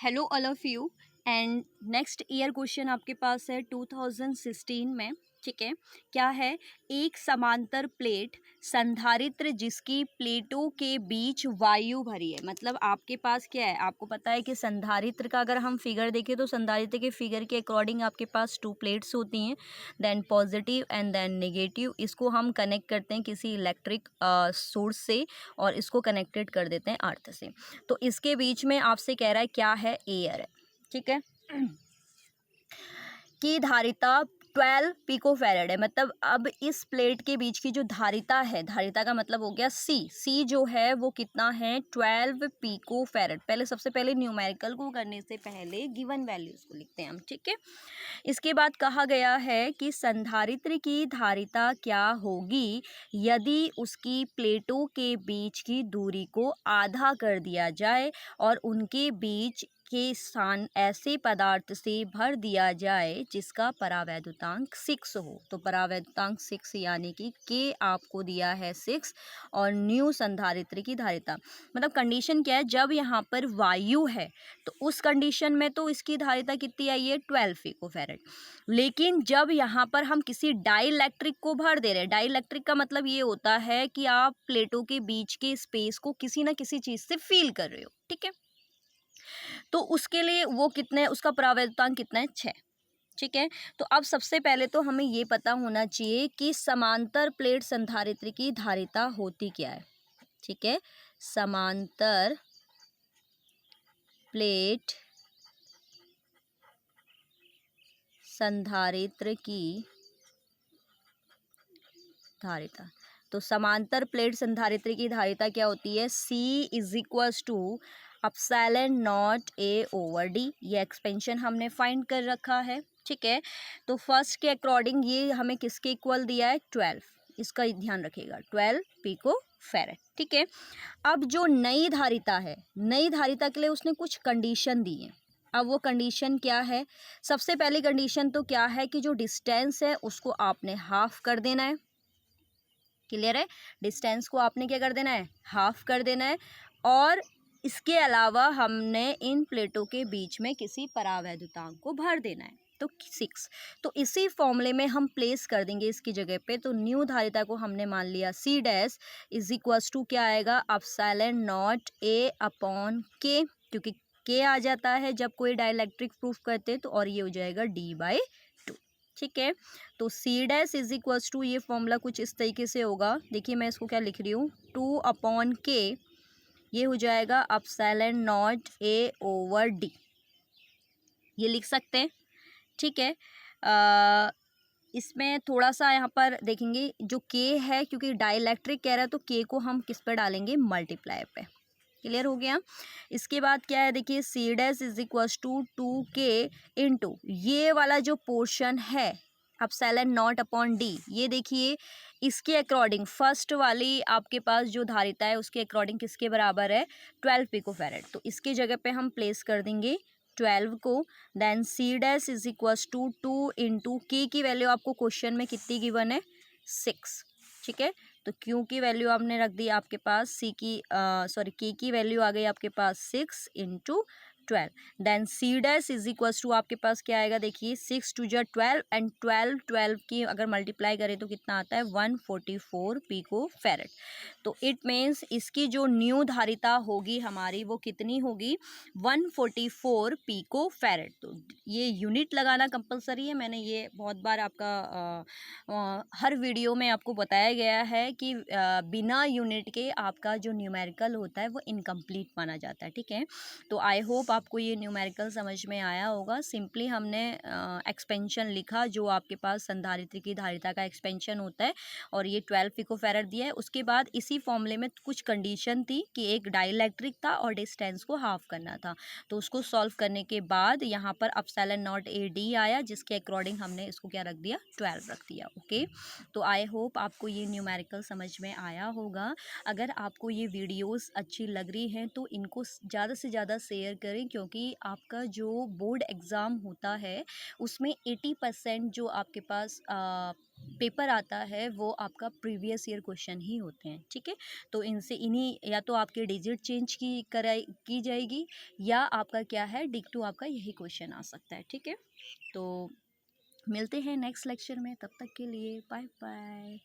Hello all of you. And next year question आपके पास है 2016 में। ठीक है, क्या है? एक समांतर प्लेट संधारित्र जिसकी प्लेटों के बीच वायु भरी है। मतलब आपके पास क्या है, आपको पता है कि संधारित्र का अगर हम फिगर देखें तो संधारित्र के फिगर के अकॉर्डिंग आपके पास टू प्लेट्स होती हैं, then positive and then negative. इसको हम कनेक्ट करते हैं किसी इलेक्ट्रिक सोर्स से और इसको कनेक्टेड कर देते हैं अर्थ से। तो इसके बीच में आपसे कह रहा है क्या है? एयर है। ठीक है, की धारिता 12 पिकोफैरेड है। मतलब अब इस प्लेट के बीच की जो धारिता है, धारिता का मतलब हो गया सी जो है वो कितना है? 12 पिकोफैरेड। पहले सबसे पहले न्यूमेरिकल को करने से पहले गिवन वैल्यूज को लिखते हैं हम। ठीक है, इसके बाद कहा गया है कि संधारित्र की धारिता क्या होगी यदि उसकी प्लेटों के बीच की दूरी को आधा कर दिया जाए और उनके बीच के स्थान ऐसे पदार्थ से भर दिया जाए जिसका परावैद्युतांक 6 हो। तो परावैद्युतांक 6 यानी कि के आपको दिया है 6 और न्यू संधारित्र की धारिता। मतलब कंडीशन क्या है? जब यहाँ पर वायु है तो उस कंडीशन में तो इसकी धारिता कितनी आई है? 12 पिकोफैरेड। लेकिन जब यहाँ पर हम किसी डाइलेक्ट्रिक को भर दे रहे हैं, डाइलेक्ट्रिक का मतलब ये होता है कि आप प्लेटों के बीच के स्पेस को किसी ना किसी चीज से फील कर रहे हो। ठीक है, तो उसके लिए वो कितने, उसका परावैद्युतांक कितना है? 6। ठीक है, तो अब सबसे पहले तो हमें ये पता होना चाहिए कि समांतर प्लेट संधारित्र की धारिता होती क्या है। ठीक है, समांतर प्लेट संधारित्र की धारिता। तो समांतर प्लेट संधारित्र की धारिता क्या होती है? C is equals to epsilon naught A over D. ये एक्सपेंशन हमने फाइंड कर रखा है। ठीक है, तो फर्स्ट के अकॉर्डिंग ये हमें किसके इक्वल दिया है? 12। इसका ध्यान रखिएगा, 12 पिको फैरेड। ठीक है, अब जो नई धारिता है, नई धारिता के लिए उसने कुछ कंडीशन दी है। अब वो कंडीशन क्या है? सबसे पहली कंडीशन तो क्या है कि जो डिस्टेंस है उसको आपने हाफ कर देना है। क्लियर है? डिस्टेंस को आपने क्या कर देना है? हाफ कर देना है। और इसके अलावा हमने इन प्लेटों के बीच में किसी परावैद्युतांक को भर देना है, तो 6। तो इसी फॉर्मूले में हम प्लेस कर देंगे इसकी जगह पे। तो न्यू धारिता को हमने मान लिया C dash is equals to क्या आएगा? Epsilon naught A upon K, क्योंकि K आ जाता है जब कोई डाइलेक्ट्रिक प्रूफ करते हैं तो, और ये हो जाएगा D/2। ठीक है, तो C dash is equals to, ये फॉर्मूला कुछ इस तरीके से होगा। देखिए मैं इसको क्या लिख रही हूँ, 2 अपॉन K, ये हो जाएगा epsilon naught A over D, ये लिख सकते हैं। ठीक है, इसमें थोड़ा सा यहाँ पर देखेंगे जो K है, क्योंकि डाइलेक्ट्रिक कह रहा है तो K को हम किस पे डालेंगे? मल्टीप्लाई पे। क्लियर हो गया? इसके बाद क्या है? देखिए C dash is equals to 2K into ये वाला जो पोर्शन है अपसाइलन नॉट अपॉन D, ये देखिए इसके अकॉर्डिंग फर्स्ट वाली आपके पास जो धारिता है उसके अकॉर्डिंग किसके बराबर है? 12 पिकोफैरेड। तो इसके जगह पे हम प्लेस कर देंगे 12 को। Then C dash is equals to 2 into K की वैल्यू आपको क्वेश्चन में कितनी गिवन है? 6। ठीक है, तो Q की वैल्यू आपने रख दी आपके पास, K की वैल्यू आ गई आपके पास 6 into 12। Then C dash is equals to आपके पास क्या आएगा? देखिए 6 टू जा 12 एंड 12 की अगर मल्टीप्लाई करें तो कितना आता है? 144 पिको फैरेड। तो इट मीन्स इसकी जो न्यू धारिता होगी हमारी वो कितनी होगी? 144 पिको फैरेड। तो ये यूनिट लगाना कंपलसरी है। मैंने ये बहुत बार आपका हर वीडियो में आपको बताया गया है कि बिना यूनिट के आपका जो न्यूमेरिकल होता है वो इनकम्प्लीट माना जाता है। ठीक है, तो आई होप आपको ये न्यूमेरिकल समझ में आया होगा। सिंपली हमने एक्सपेंशन लिखा जो आपके पास संधारित्र की धारिता का एक्सपेंशन होता है, और ये 12 पिकोफैरेड दिया है। उसके बाद इसी फॉर्मूले में कुछ कंडीशन थी कि एक डाइलेक्ट्रिक था और डिस्टेंस को हाफ करना था। तो उसको सॉल्व करने के बाद यहाँ पर अपसाइलन नॉट AD आया, जिसके अकॉर्डिंग हमने इसको क्या रख दिया? 12 रख दिया। ओके, तो आई होप आपको ये न्यूमेरिकल समझ में आया होगा। अगर आपको ये वीडियोस अच्छी लग रही हैं तो इनको ज़्यादा से ज़्यादा शेयर करें, क्योंकि आपका जो बोर्ड एग्ज़ाम होता है उसमें 80% जो आपके पास पेपर आता है वो आपका प्रीवियस ईयर क्वेश्चन ही होते हैं, ठीक है। तो इनसे इन्हीं या तो आपके डिजिट चेंज की जाएगी, या आपका क्या है डिक्टो आपका यही क्वेश्चन आ सकता है, ठीक है। तो मिलते हैं नेक्स्ट लेक्चर में, तब तक के लिए बाय बाय।